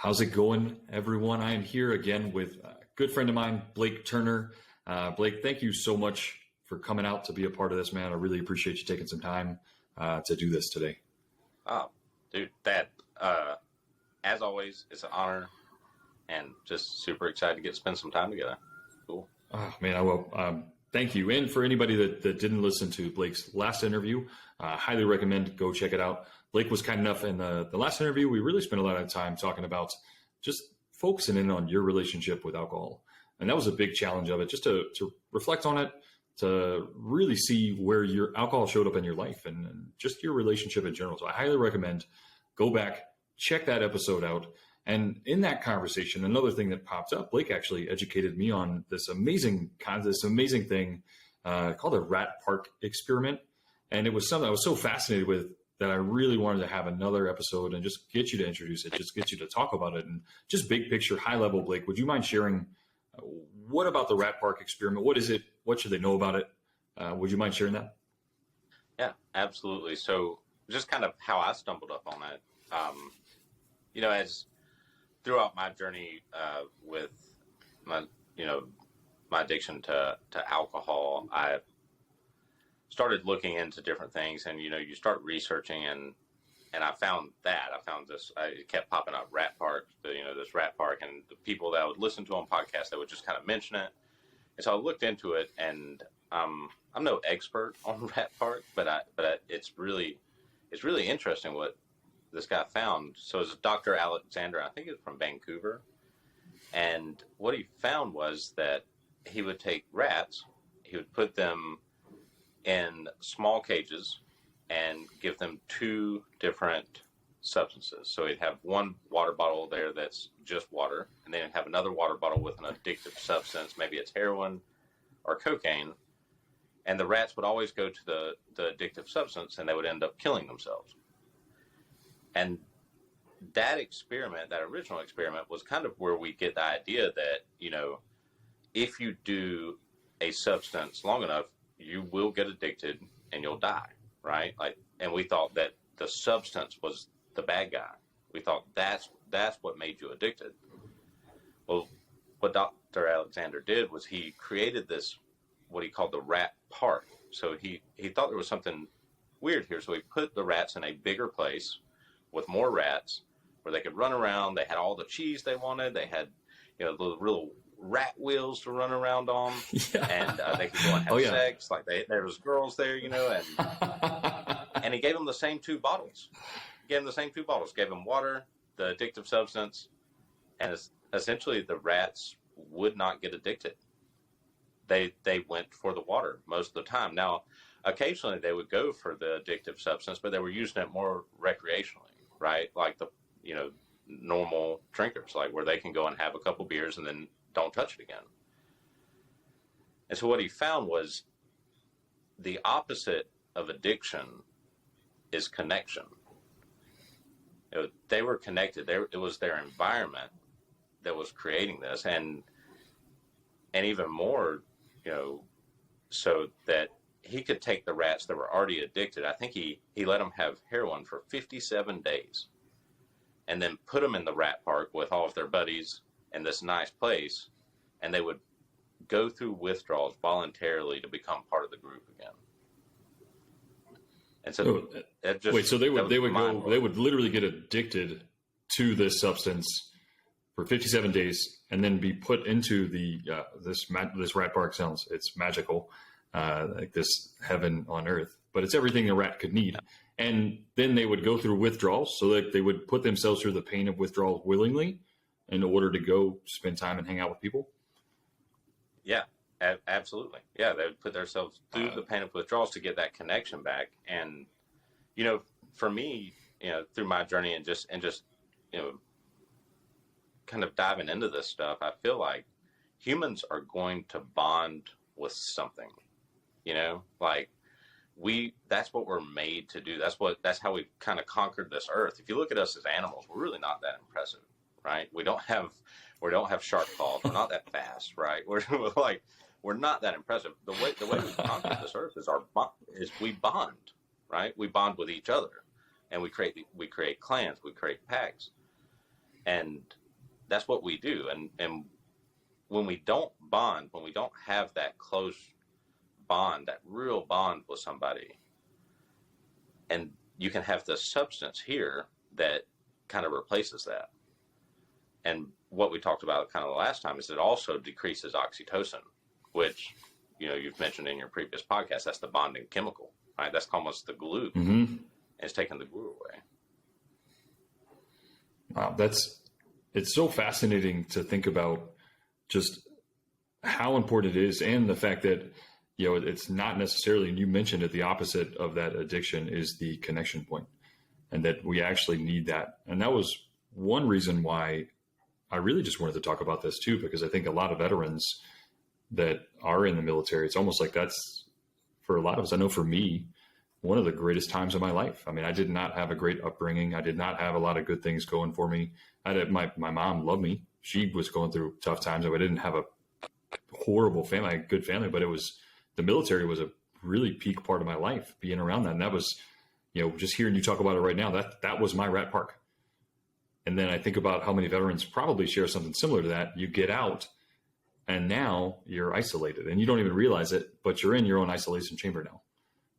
How's it going, everyone? I am here again with a good friend of mine, Blake Turner. Blake, thank you so much for coming out to be a part of this, man. I really appreciate you taking some time to do this today. Oh, dude, as always, it's an honor and just super excited to spend some time together. Cool. Oh, man, I will. Thank you. And for anybody that didn't listen to Blake's last interview, highly recommend go check it out. Blake was kind enough in the last interview. We really spent a lot of time talking about just focusing in on your relationship with alcohol. And that was a big challenge of it, just to reflect on it, to really see where your alcohol showed up in your life and just your relationship in general. So I highly recommend go back, check that episode out. And in that conversation, another thing that popped up, Blake actually educated me on this amazing thing called the Rat Park experiment. And it was something I was so fascinated with that I really wanted to have another episode and just get you to introduce it, just get you to talk about it. And just big picture, high level, Blake, would you mind sharing what about the Rat Park experiment? What is it? What should they know about it? Would you mind sharing that? Yeah, absolutely. So just kind of how I stumbled up on it, as throughout my journey with my addiction to alcohol, I started looking into different things, and you start researching, and I found this. It kept popping up, Rat Park, this Rat Park, and the people that I would listen to on podcasts that would just kind of mention it. And so I looked into it, and I'm no expert on Rat Park, but it's really interesting what this guy found. So it's Dr. Alexander, I think it's from Vancouver. And what he found was that he would take rats, he would put them in small cages and give them two different substances. So he'd have one water bottle there that's just water, and then he'd have another water bottle with an addictive substance, maybe it's heroin or cocaine. And the rats would always go to the addictive substance, and they would end up killing themselves. And that experiment, that original experiment, was kind of where we get the idea that, if you do a substance long enough, you will get addicted and you'll die, right? And we thought that the substance was the bad guy. We thought that's what made you addicted. Well, what Dr. Alexander did was he created this, what he called the Rat Park. So he thought there was something weird here. So he put the rats in a bigger place with more rats where they could run around. They had all the cheese they wanted. They had, the little rat wheels to run around on. Yeah. And they could go and have sex. Like there was girls there, and he gave them the same two bottles. Gave them water, the addictive substance, and essentially the rats would not get addicted. They went for the water most of the time. Now, occasionally they would go for the addictive substance, but they were using it more recreationally, right? Like the, normal drinkers, like where they can go and have a couple beers and then don't touch it again. And so what he found was the opposite of addiction is connection. They were connected. It was their environment that was creating this, and even more, so that he could take the rats that were already addicted. I think he let them have heroin for 57 days and then put them in the Rat Park with all of their buddies in this nice place, and they would go through withdrawals voluntarily to become part of the group again. And so so they would literally get addicted to this substance for 57 days and then be put into this Rat Park. Sounds, it's magical, like this heaven on earth, but it's everything a rat could need. And then they would go through withdrawals, so that they would put themselves through the pain of withdrawal willingly in order to go spend time and hang out with people. Yeah, absolutely. Yeah, they would put themselves through the pain of withdrawals to get that connection back. And, for me, through my journey and just kind of diving into this stuff, I feel like humans are going to bond with something, that's what we're made to do. That's how we've kind of conquered this earth. If you look at us as animals, we're really not that impressive, right? We don't have sharp claws. We're not that fast, right? We're not that impressive. The way we've conquered this earth is we bond, right? We bond with each other, and we create clans, we create packs. And that's what we do. And when we don't bond, when we don't have that close bond, that real bond with somebody, and you can have the substance here that kind of replaces that. And what we talked about kind of the last time is it also decreases oxytocin, which, you know, you've mentioned in your previous podcast. That's the bonding chemical, right? That's almost the glue. Mm-hmm. It's taking the glue away. Wow, it's so fascinating to think about just how important it is, and the fact that, you know, it's not necessarily, and you mentioned it, the opposite of that addiction is the connection point, and that we actually need that. And that was one reason why I really just wanted to talk about this too, because I think a lot of veterans that are in the military, it's almost like that's, for a lot of us, I know for me, one of the greatest times of my life. I mean, I did not have a great upbringing. I did not have a lot of good things going for me. My mom loved me. She was going through tough times. I didn't have a horrible family, a good family, but the military was a really peak part of my life, being around that. And that was, you know, just hearing you talk about it right now, that was my rat park. And then I think about how many veterans probably share something similar to that. You get out and now you're isolated and you don't even realize it, but you're in your own isolation chamber now,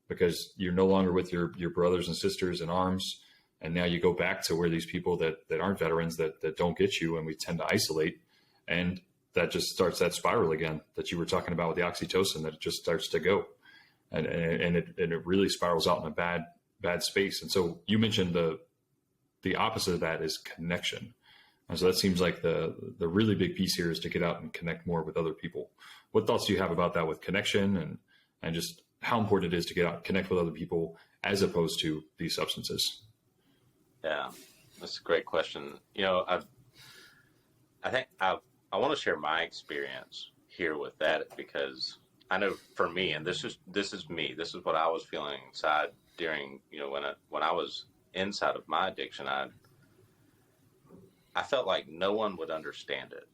because you're no longer with your brothers and sisters in arms. And now you go back to where these people that aren't veterans, that don't get you, and we tend to isolate. And that just starts that spiral again that you were talking about with the oxytocin, that it just starts to go. And it really spirals out in a bad space. And so you mentioned the opposite of that is connection. And so that seems like the really big piece here is to get out and connect more with other people. What thoughts do you have about that with connection and just how important it is to get out and connect with other people as opposed to these substances? Yeah, that's a great question. You know, I think I want to share my experience here with that, because I know for me, and this is me, this is what I was feeling inside during, you know, when I was inside of my addiction. I felt like no one would understand it.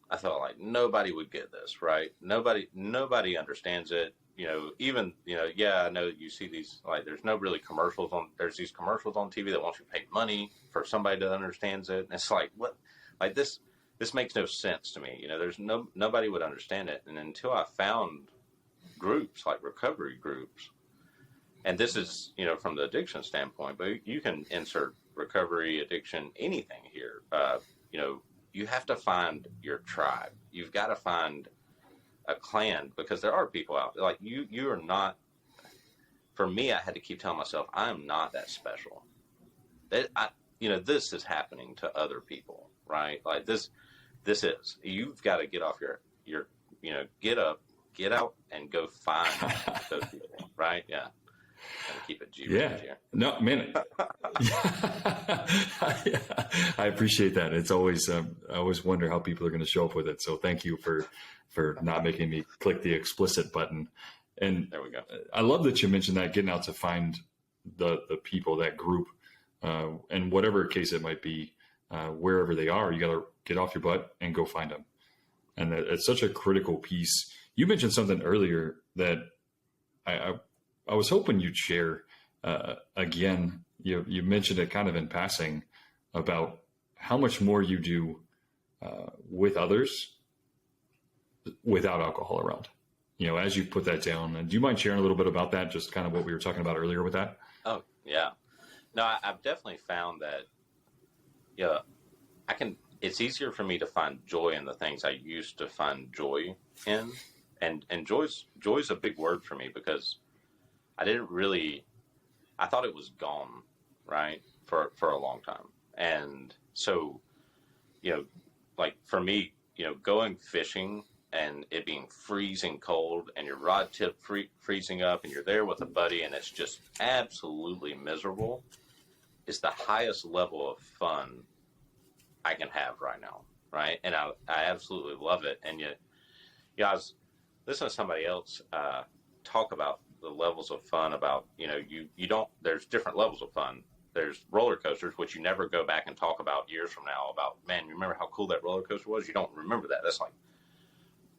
I felt like nobody would get this, right? Nobody understands it. You know, even, you know, yeah, I know you see these, like, there's these commercials on TV that want you to pay money for somebody that understands it. And it's like, what, like this makes no sense to me. You know, nobody would understand it. And until I found groups like recovery groups, and this is, you know, from the addiction standpoint, but you can insert recovery, addiction, anything here. You know, you have to find your tribe. You've got to find a clan, because there are people out there like you are not. For me, I had to keep telling myself, I'm not that special. You know, this is happening to other people, right? Like this is, you've got to get off your, you know, get up, get out and go find those people, right? Yeah. Gotta keep it G. Yeah. Here. No, man. I appreciate that. It's always, I always wonder how people are going to show up with it. So thank you for not making me click the explicit button. And there we go. I love that you mentioned that, getting out to find the people, that group, and whatever case it might be, wherever they are, you got to get off your butt and go find them. And it's such a critical piece. You mentioned something earlier that I was hoping you'd share again. You mentioned it kind of in passing about how much more you do with others without alcohol around. You know, as you put that down, do you mind sharing a little bit about that? Just kind of what we were talking about earlier with that. Oh yeah, no, I've definitely found that. Yeah, it's easier for me to find joy in the things I used to find joy in, and joy's a big word for me, because I thought it was gone, right, for a long time. And so, you know, like for me, you know, going fishing and it being freezing cold and your rod tip freezing up and you're there with a buddy and it's just absolutely miserable is the highest level of fun I can have right now, right? And I absolutely love it. And yet, yeah, I was listening to somebody else talk about the levels of fun, about, you know, you don't, there's different levels of fun. There's roller coasters, which you never go back and talk about years from now about, man, you remember how cool that roller coaster was? You don't remember that. That's like,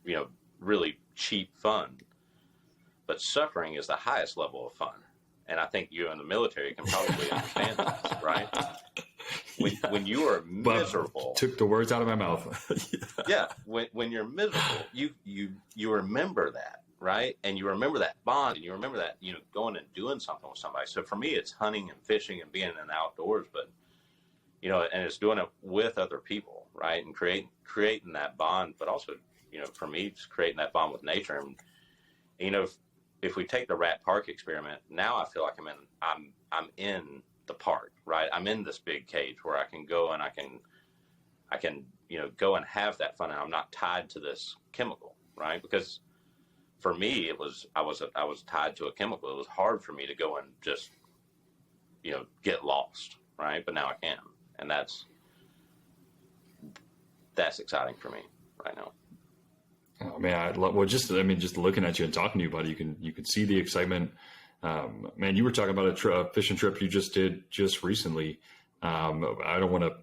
you know, really cheap fun. But suffering is the highest level of fun. And I think you in the military can probably understand that, right? when you are Bob miserable, took the words out of my mouth. yeah, when you're miserable, you remember that, right? And you remember that bond, and you remember that, going and doing something with somebody. So for me, it's hunting and fishing and being in the outdoors, but and it's doing it with other people, right? And creating that bond, but also, for me, it's creating that bond with nature. And if we take the Rat Park experiment, now I feel like I'm in the park, right? I'm in this big cage where I can go and I can go and have that fun, and I'm not tied to this chemical, right? Because for me, I was tied to a chemical. It was hard for me to go and just get lost, right? But now I can, and that's exciting for me right now. Oh man, just looking at you and talking to you, buddy, you can see the excitement. Man, you were talking about a fishing trip you just did just recently. I don't want to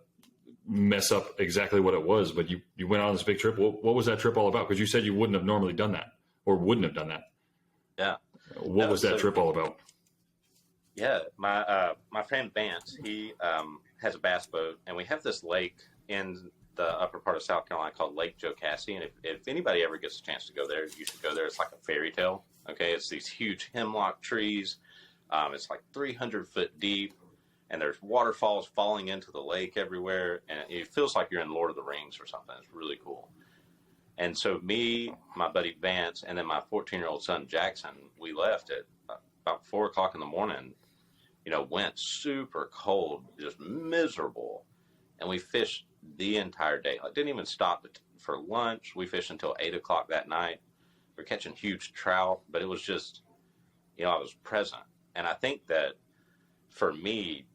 mess up exactly what it was, but you went on this big trip. What was that trip all about? Because you said you wouldn't have normally done that, or wouldn't have done that. Yeah. What was that trip all about? Yeah, my friend Vance, he has a bass boat, and we have this lake in the upper part of South Carolina called Lake Jocassee. And if anybody ever gets a chance to go there, you should go there. It's like a fairy tale. Okay, it's these huge hemlock trees. It's like 300 foot deep, and there's waterfalls falling into the lake everywhere, and it feels like you're in Lord of the Rings or something. It's really cool. And so me, my buddy Vance, and then my 14-year-old son Jackson, we left at about 4 o'clock in the morning. Went super cold, just miserable, and we fished the entire day. Like, didn't even stop for lunch. We fished until 8 o'clock that night. We're catching huge trout, but it was just, I was present. And I think that for me,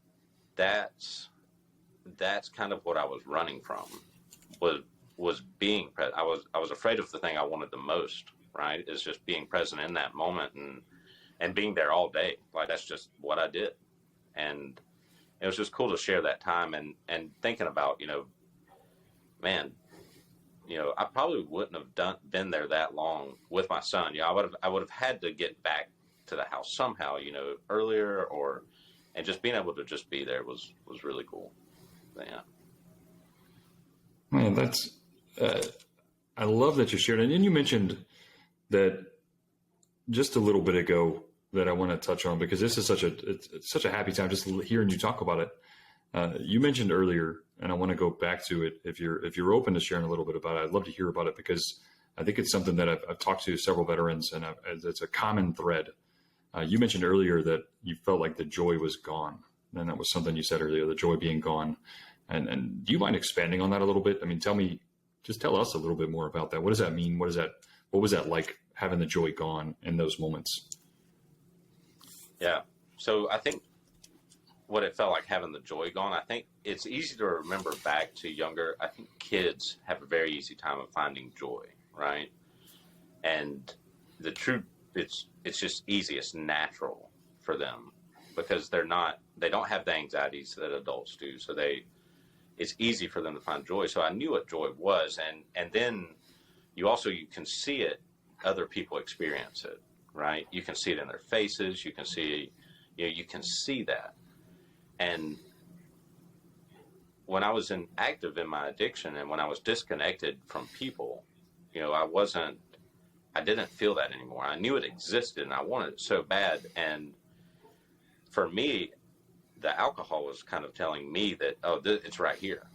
that's kind of what I was running from, was being present. I was afraid of the thing I wanted the most, right? Is just being present in that moment and being there all day. Like, that's just what I did. And it was just cool to share that time and thinking about, man, I probably wouldn't have been there that long with my son. I would have had to get back to the house somehow, earlier, and just being able to just be there was really cool. But, yeah. Man, I love that you shared it. And you mentioned that just a little bit ago that I want to touch on, because this is it's such a happy time just hearing you talk about it. You mentioned earlier, and I want to go back to it. If you're open to sharing a little bit about it, I'd love to hear about it, because I think it's something that I've talked to several veterans, and it's a common thread. You mentioned earlier that you felt like the joy was gone, and that was something you said earlier, the joy being gone. And do you mind expanding on that a little bit? I mean, tell us a little bit more about that. What does that mean? What was that like, having the joy gone in those moments? Yeah. So I think what it felt like having the joy gone, I think it's easy to remember back to younger. I think kids have a very easy time of finding joy, right? And the truth, it's just easy. It's natural for them because they don't have the anxieties that adults do. So it's easy for them to find joy. So I knew what joy was. And then you can see it, other people experience it, right? You can see it in their faces. You can see, you can see that. And when I was active in my addiction and when I was disconnected from people, I didn't feel that anymore. I knew it existed and I wanted it so bad. And for me, the alcohol was kind of telling me that, it's right here.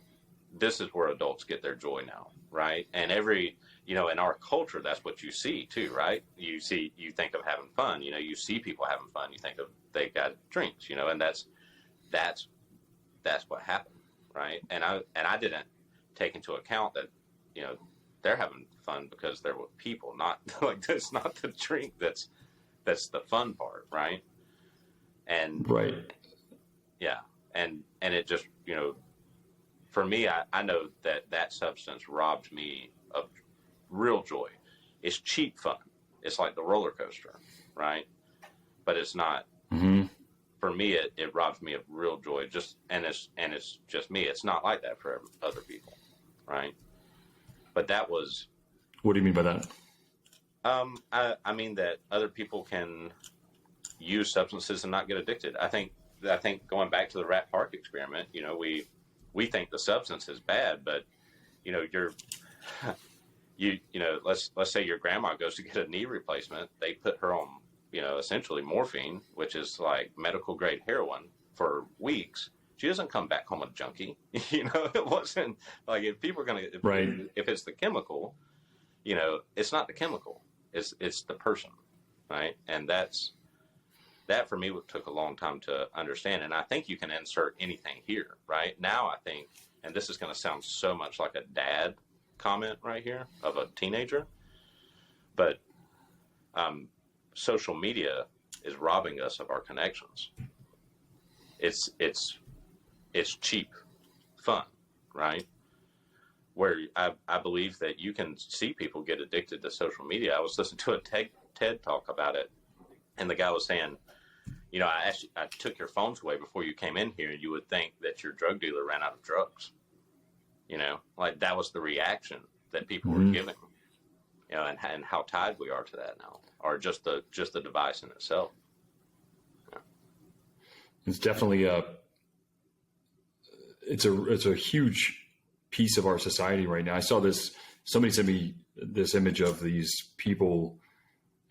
This is where adults get their joy now, right? And in our culture, that's what you see too, right? You think of having fun, you see people having fun, you think of they got drinks, and that's what happened, right? And I didn't take into account that, they're having fun because they're with people, not like that's not the drink that's the fun part, right? And right. Yeah. And it just, for me, I know that substance robbed me of real joy. It's cheap fun. It's like the roller coaster, right? But it's not. Mm-hmm. For me, it robs me of real joy. And it's just me. It's not like that for other people, right? But that was. What do you mean by that? I mean that other people can use substances and not get addicted. I think going back to the Rat Park experiment, we think the substance is bad, but you're let's say your grandma goes to get a knee replacement. They put her on, essentially morphine, which is like medical grade heroin, for weeks. She doesn't come back home a junkie. It wasn't like, if people are going to, Right. if it's the chemical, it's not the chemical, it's the person. Right. And that for me took a long time to understand. And I think you can insert anything here right now. I think, and this is going to sound so much like a dad comment right here of a teenager, but social media is robbing us of our connections. It's cheap fun, right? Where I believe that you can see people get addicted to social media. I was listening to a TED talk about it, and the guy was saying, I took your phones away before you came in here, and you would think that your drug dealer ran out of drugs. Like that was the reaction that people were giving. And how tied we are to that now, or just the device in itself. It's definitely it's a huge piece of our society right now. I saw this, somebody sent me this image of these people,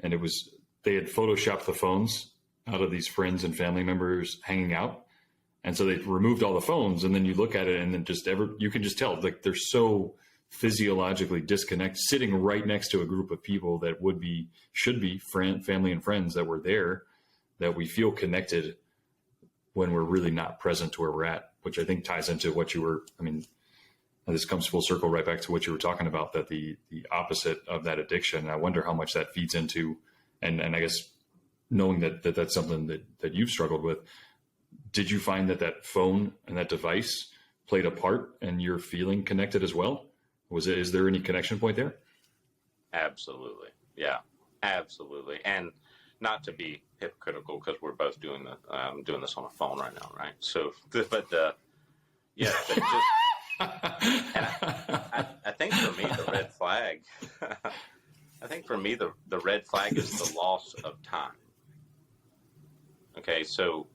and they had photoshopped the phones out of these friends and family members hanging out. And so they removed all the phones, and then you look at it, and then you can just tell, like, they're so physiologically disconnected, sitting right next to a group of people that should be family and friends that were there, that we feel connected when we're really not present where we're at, which I think ties into what this comes full circle right back to what you were talking about, that the opposite of that addiction. I wonder how much that feeds into, and I guess knowing that that's something that you've struggled with, did you find that phone and that device played a part in your feeling connected as well? Is there any connection point there? Absolutely. Yeah, absolutely. And not to be hypocritical, because we're both doing this on a phone right now, right? So, yeah, but just, and I think for me, the red flag, the red flag is the loss of time. Okay. So,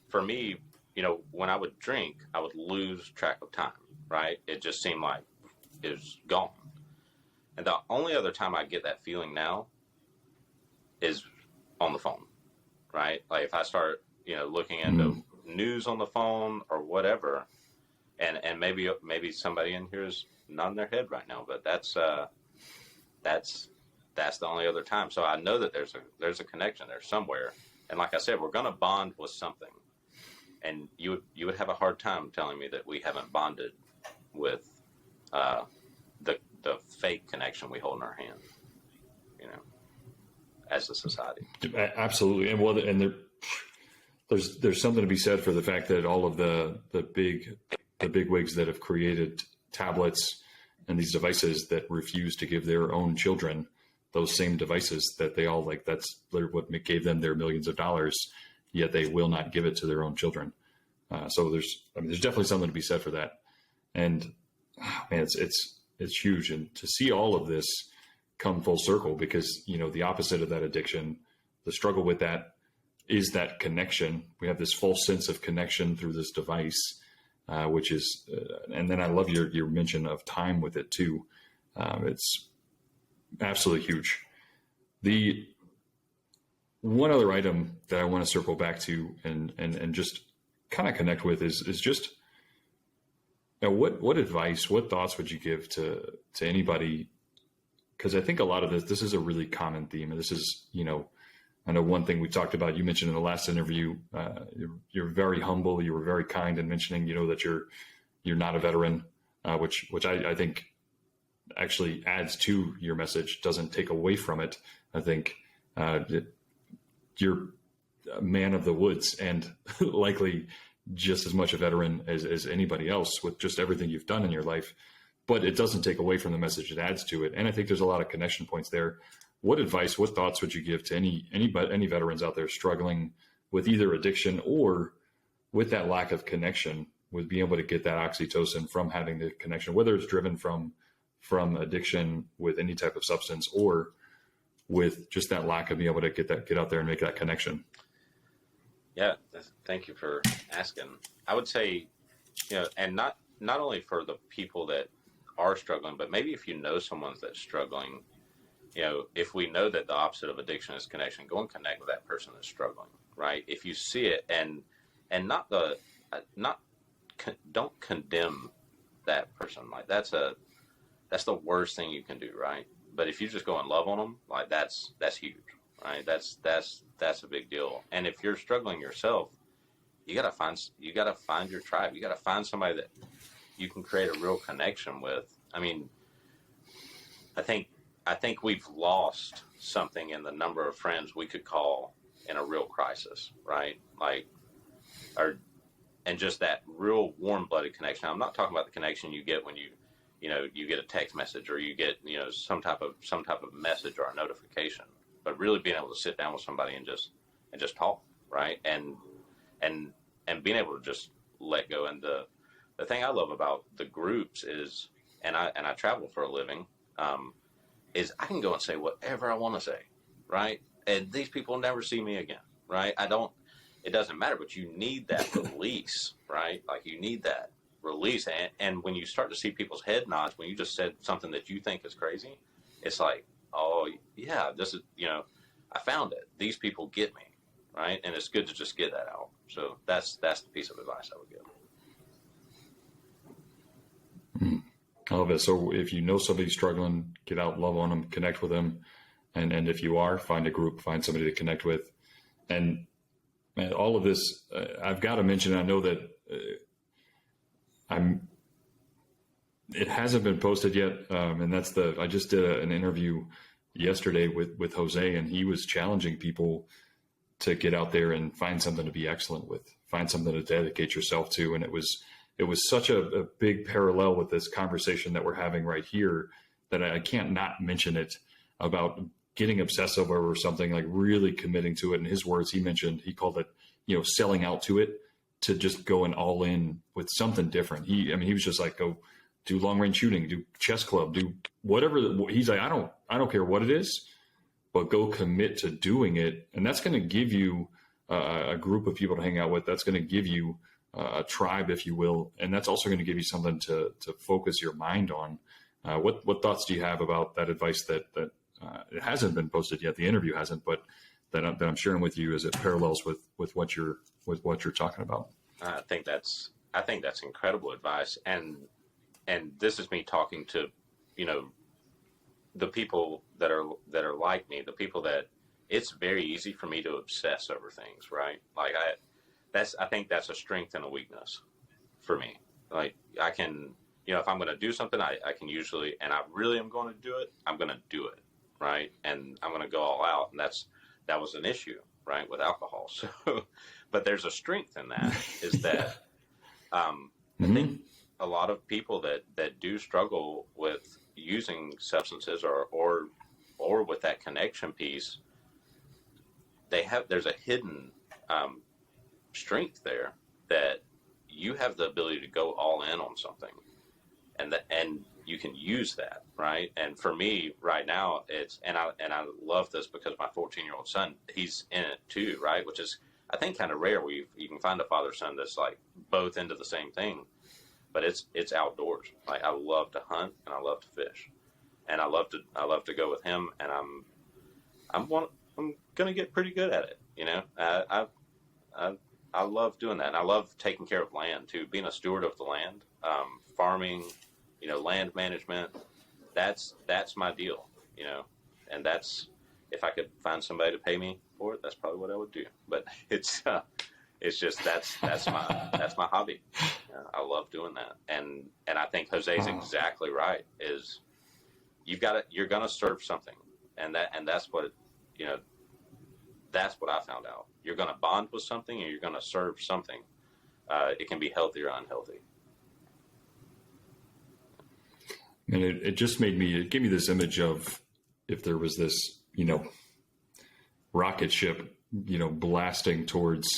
for me, when I would drink, I would lose track of time, right? It just seemed like it was gone. And the only other time I get that feeling now is on the phone, right? Like if I start, looking into news on the phone or whatever, and maybe somebody in here is nodding their head right now, but that's the only other time. So I know that there's a connection there somewhere. And like I said, we're going to bond with something. And you would have a hard time telling me that we haven't bonded with the fake connection we hold in our hand, as a society. Absolutely. And there's something to be said for the fact that all of the big wigs that have created tablets and these devices that refuse to give their own children those same devices that they all like, that's what gave them their millions of dollars, yet they will not give it to their own children. So there's definitely something to be said for that. And man, it's huge. And to see all of this come full circle, because, the opposite of that addiction, the struggle with that is that connection. We have this false sense of connection through this device, which is, and then I love your mention of time with it too. It's absolutely huge. The one other item that I want to circle back to and just kind of connect with is just, what advice, what thoughts would you give to anybody? Because I think a lot of this is a really common theme. And this is, I know one thing we talked about, you mentioned in the last interview, you're very humble. You were very kind in mentioning, that you're not a veteran, which I think actually adds to your message, doesn't take away from it. I think you're a man of the woods and likely just as much a veteran as anybody else with just everything you've done in your life, but it doesn't take away from the message, it adds to it. And I think there's a lot of connection points there. What advice, what thoughts would you give to any veterans out there struggling with either addiction or with that lack of connection, with being able to get that oxytocin from having the connection, whether it's driven from addiction with any type of substance or with just that lack of being able to get out there and make that connection? Yeah, thank you for asking. I would say, and not only for the people that are struggling, but maybe if you know someone that's struggling, if we know that the opposite of addiction is connection, go and connect with that person that's struggling, right? If you see it, and not the not don't condemn that person. Like that's the worst thing you can do, right? But if you just go and love on them, like that's huge, right? That's a big deal. And if you're struggling yourself, you gotta find your tribe. You gotta find somebody that you can create a real connection with. I mean, I think I think we've lost something in the number of friends we could call in a real crisis, right? Like, or and just that real warm-blooded connection. I'm not talking about the connection you get when you get a text message or you get some type of message or a notification, but really being able to sit down with somebody and just talk, right? And and being able to just let go. And the thing I love about the groups is, and I travel for a living, is I can go and say whatever I want to say, right? And these people never see me again, right? It doesn't matter, but you need that release, right? Like you need that release. And when you start to see people's head nods, when you just said something that you think is crazy, it's like, oh yeah, this is, I found it. These people get me, right? And it's good to just get that out. So that's the piece of advice I would give. I love it. So if you know somebody's struggling, get out, love on them, connect with them. And if you are, find a group, find somebody to connect with. And man, all of this, I've got to mention, I know that it hasn't been posted yet. And I just did an interview yesterday with Jose, and he was challenging people to get out there and find something to be excellent with, find something to dedicate yourself to. And it was such a big parallel with this conversation that we're having right here that I can't not mention it, about getting obsessive over something, like really committing to it. In his words, he called it, selling out to it, to just going all in with something different. He was just like, go do long range shooting, do chess club, do whatever. He's like, I don't care what it is, but go commit to doing it. And that's going to give you a group of people to hang out with. That's going to give you a tribe, if you will. And that's also going to give you something to focus your mind on. What thoughts do you have about that advice that it hasn't been posted yet? The interview hasn't, but that I'm sharing with you as it parallels with what you're talking about. I think that's incredible advice. And this is me talking to, the people that are like me, the people that it's very easy for me to obsess over things, right? Like I think that's a strength and a weakness for me. Like I can, if I'm going to do something, I can usually, and I really am going to do it, I'm going to do it, right? And I'm going to go all out. And that was an issue, right, with alcohol. So, but there's a strength in that, is that I think a lot of people that do struggle with using substances or with that connection piece, there's a hidden strength there, that you have the ability to go all in on something, and you can use that, right? And for me right now, and I love this because my 14-year-old son, he's in it too, right? Which is, I think, kind of rare where you can find a father-son that's like both into the same thing, but it's outdoors. Like I love to hunt and I love to fish, and I love to go with him, and I'm gonna get pretty good at it. I love doing that, and I love taking care of land too, being a steward of the land, farming, land management. That's my deal, and that's, if I could find somebody to pay me for it, that's probably what I would do. But it's just that's my hobby. I love doing that, and I think Jose's exactly right. Is you're gonna serve something, and that's what that's what I found out. You're gonna bond with something, and you're gonna serve something. It can be healthy or unhealthy. And it just gave me this image of, if there was this, rocket ship, blasting towards,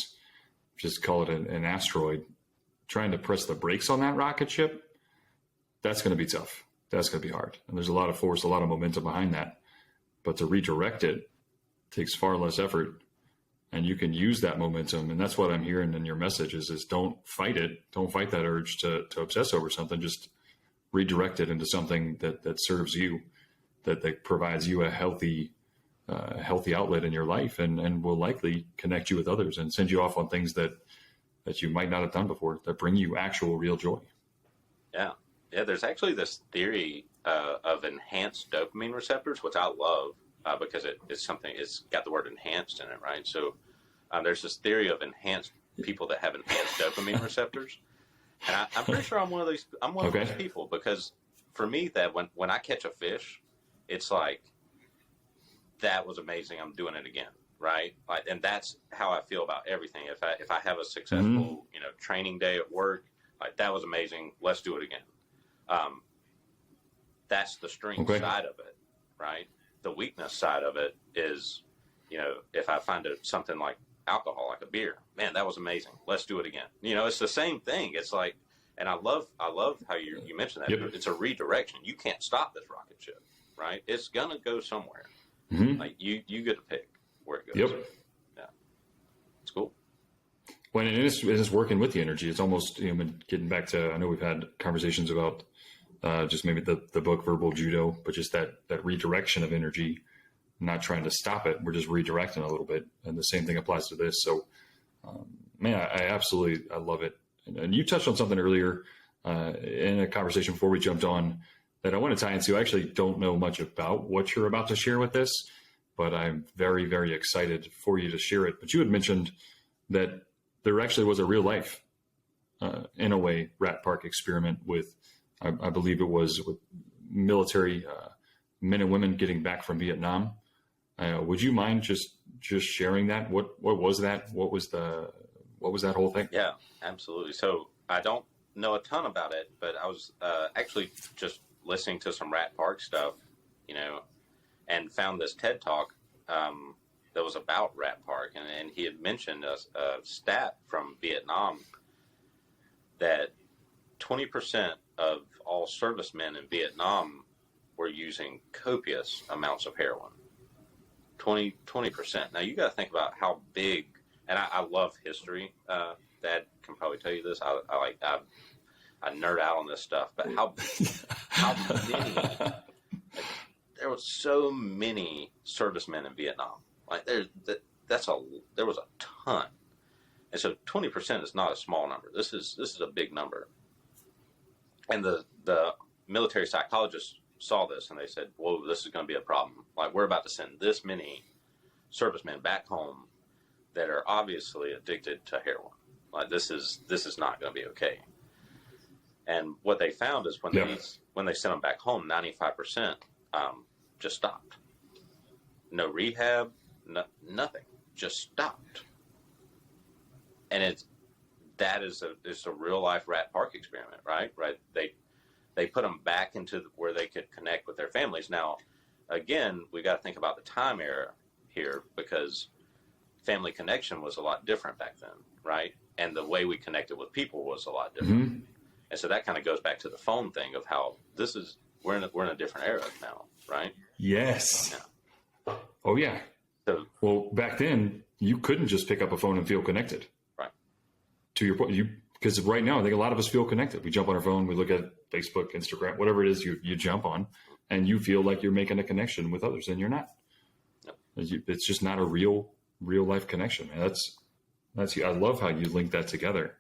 just call it an asteroid, trying to press the brakes on that rocket ship, that's going to be tough. That's going to be hard. And there's a lot of force, a lot of momentum behind that. But to redirect it takes far less effort and you can use that momentum. And that's what I'm hearing in your message is don't fight it. Don't fight that urge to obsess over something. Just redirect it into something that serves you, that provides you a healthy outlet in your life, and will likely connect you with others and send you off on things that you might not have done before, that bring you actual real joy. Yeah. Yeah. There's actually this theory of enhanced dopamine receptors, which I love because it's got the word enhanced in it, right? So there's this theory of enhanced people that have enhanced dopamine receptors. And I'm pretty sure I'm one of those people, because for me, that when I catch a fish, it's like, that was amazing. I'm doing it again. Right. Like, and that's how I feel about everything. If I have a successful, training day at work, like, that was amazing. Let's do it again. That's the strength side of it. Right. The weakness side of it is, if I find something like alcohol, like a beer, man, that was amazing. Let's do it again. It's the same thing. It's like, and I love how you mentioned that. Yep. It's a redirection. You can't stop this rocket ship, right? It's going to go somewhere. Mm-hmm. Like you get to pick where it goes. Yep. Yeah. It's cool. When it is working with the energy, it's almost, getting back to, I know we've had conversations about just maybe the book Verbal Judo, but just that redirection of energy, not trying to stop it. We're just redirecting a little bit. And the same thing applies to this. So, man, I love it. And you touched on something earlier in a conversation before we jumped on that I want to tie into. I actually don't know much about what you're about to share with this, but I'm very, very excited for you to share it. But you had mentioned that there actually was a real life, in a way, Rat Park experiment with, I believe it was with military men and women getting back from Vietnam. Would you mind just sharing that? What was that? What was that whole thing? Yeah, absolutely. So I don't know a ton about it, but I was actually just listening to some Rat Park stuff, and found this TED Talk that was about Rat Park. And he had mentioned a stat from Vietnam that 20% of all servicemen in Vietnam were using copious amounts of heroin. 20%. Now, you got to think about how big, and I love history. Dad can probably tell you this. I nerd out on this stuff, but how many, there were so many servicemen in Vietnam. Like there was a ton. And so 20% is not a small number. This is a big number. And the military psychologists saw this and they said, whoa, this is going to be a problem. Like, we're about to send this many servicemen back home that are obviously addicted to heroin. Like, this is not going to be okay. And what they found is when they sent them back home, 95% just stopped. No rehab, nothing, just stopped. And it's a real life Rat Park experiment, right? Right. They put them back into where they could connect with their families. Now, again, we got to think about the time era here, because family connection was a lot different back then, right? And the way we connected with people was a lot different. Mm-hmm. And so that kind of goes back to the phone thing of how we're in a different era now, right? Yes. Yeah. Oh yeah. So, well, back then you couldn't just pick up a phone and feel connected. Right. To your point, because right now I think a lot of us feel connected. We jump on our phone, we look at Facebook, Instagram, whatever it is you jump on, and you feel like you're making a connection with others, and you're not. No. It's just not a real life connection, man. That's I love how you link that together.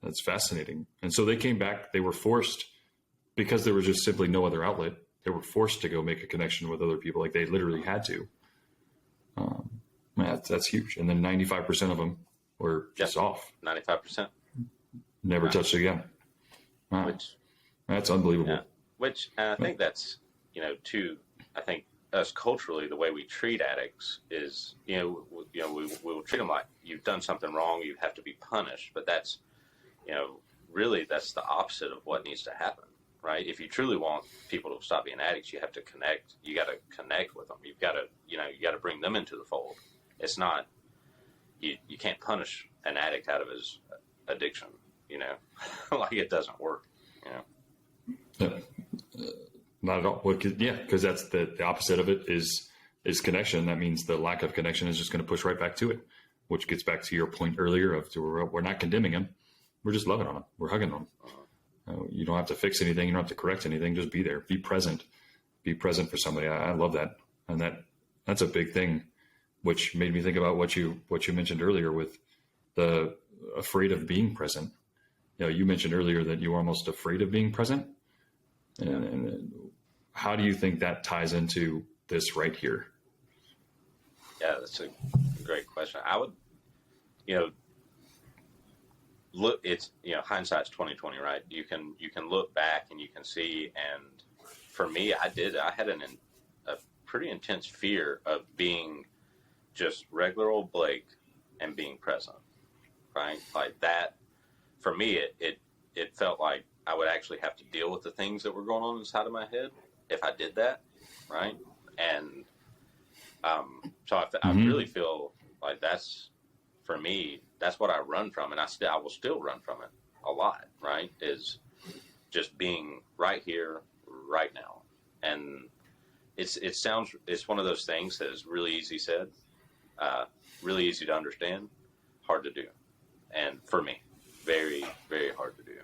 That's fascinating. And so they came back. They were forced, because there was just simply no other outlet. They were forced to go make a connection with other people. Like, they literally had to. That's huge. And then 95% of them were just off. 95%. Never touched again. Wow. That's unbelievable. Yeah. Which I think that's, I think us culturally, the way we treat addicts is, we will treat them like, you've done something wrong, you have to be punished. But that's, really that's the opposite of what needs to happen, right? If you truly want people to stop being addicts, you have to connect. You got to connect with them. You've got to, you got to bring them into the fold. It's not, you can't punish an addict out of his addiction, like, it doesn't work, Not at all. Well, because that's the opposite of it is connection. That means the lack of connection is just going to push right back to it. which gets back to your point earlier of we're not condemning them. We're just loving on them. We're hugging them. You don't have to fix anything. You don't have to correct anything. Just be there. Be present. Be present for somebody. I love that. And that's a big thing, which made me think about what you mentioned earlier with the afraid of being present. You mentioned earlier that you were almost afraid of being present. And how do you think that ties into this right here? Yeah, that's a great question. I would, look, it's, hindsight's 20/20, right? You can look back and you can see. And for me, I had a pretty intense fear of being just regular old Blake and being present, right? Like that, for me, it felt like I would actually have to deal with the things that were going on inside of my head if I did that, right? And so I really feel like that's, for me, that's what I run from, and I will still run from it a lot, right? Is just being right here, right now. And it's one of those things that is really easy said, really easy to understand, hard to do. And for me, very, very hard to do.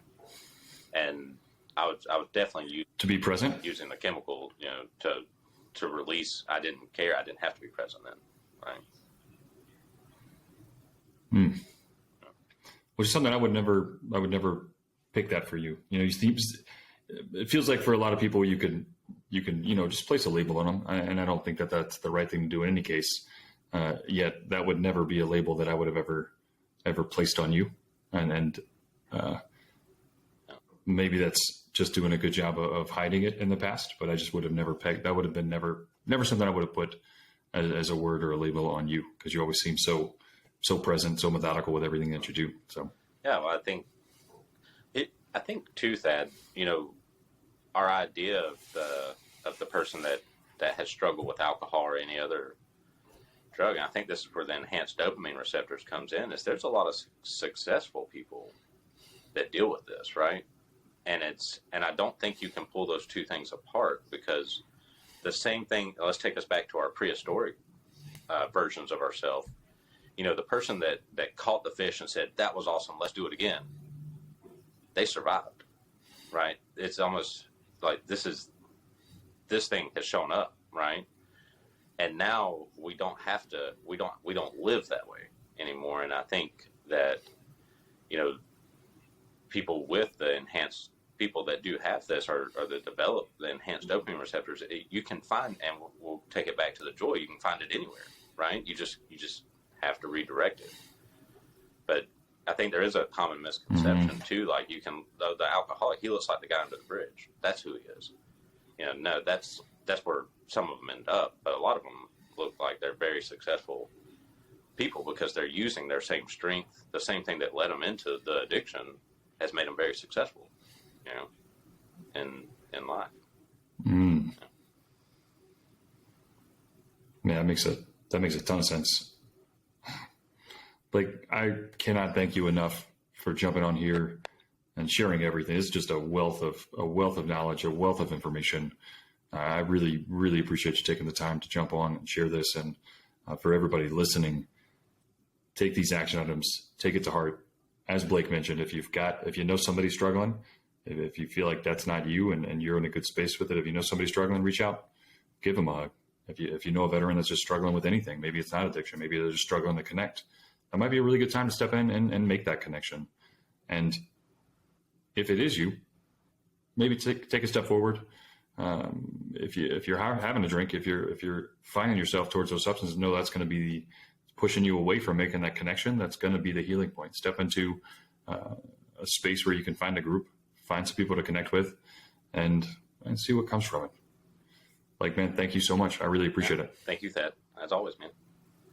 And I was definitely to be present, using the chemical, to release. I didn't care. I didn't have to be present then, right? Which is something I would never pick that for you. It feels like for a lot of people you can just place a label on them, and I don't think that that's the right thing to do in any case. Yet that would never be a label that I would have ever placed on you, and maybe that's just doing a good job of hiding it in the past. But I just would have never pegged. That would have been never something I would have put as a word or a label on you, because you always seem so present, so methodical with everything that you do. So yeah, well, I think too, Thad, our idea of the person that has struggled with alcohol or any other drug, and I think this is where the enhanced dopamine receptors comes in, is there's a lot of successful people that deal with this, right? And I don't think you can pull those two things apart, because the same thing, let's take us back to our prehistoric versions of ourselves. The person that caught the fish and said, that was awesome, let's do it again, they survived, right? It's almost like this thing has shown up, right? And now we don't live that way anymore. And I think that, people that do have this or that develop the enhanced dopamine receptors, you can find, and we'll take it back to the joy, you can find it anywhere, right? You just have to redirect it. But I think there is a common misconception too, like the alcoholic, he looks like the guy under the bridge. That's who he is. No, that's where some of them end up, but a lot of them look like they're very successful people because they're using their same strength. The same thing that led them into the addiction has made them very successful, in life. Yeah, that makes a ton of sense. Like, I cannot thank you enough for jumping on here and sharing everything. It's just a wealth of knowledge, a wealth of information. I really, really appreciate you taking the time to jump on and share this. And for everybody listening, take these action items, take it to heart. As Blake mentioned, if you know somebody struggling, if you feel like that's not you and you're in a good space with it, if you know somebody struggling, reach out, give them a hug. If you know a veteran that's just struggling with anything, maybe it's not addiction, maybe they're just struggling to connect, that might be a really good time to step in and make that connection. And if it is you, maybe take a step forward. If you're having a drink, if you're finding yourself towards those substances, know that's going to be pushing you away from making that connection. That's going to be the healing point. Step into a space where you can find a group, find some people to connect with, and see what comes from it. Like, man, thank you so much. I really appreciate it. Thank you, Thad. As always, man.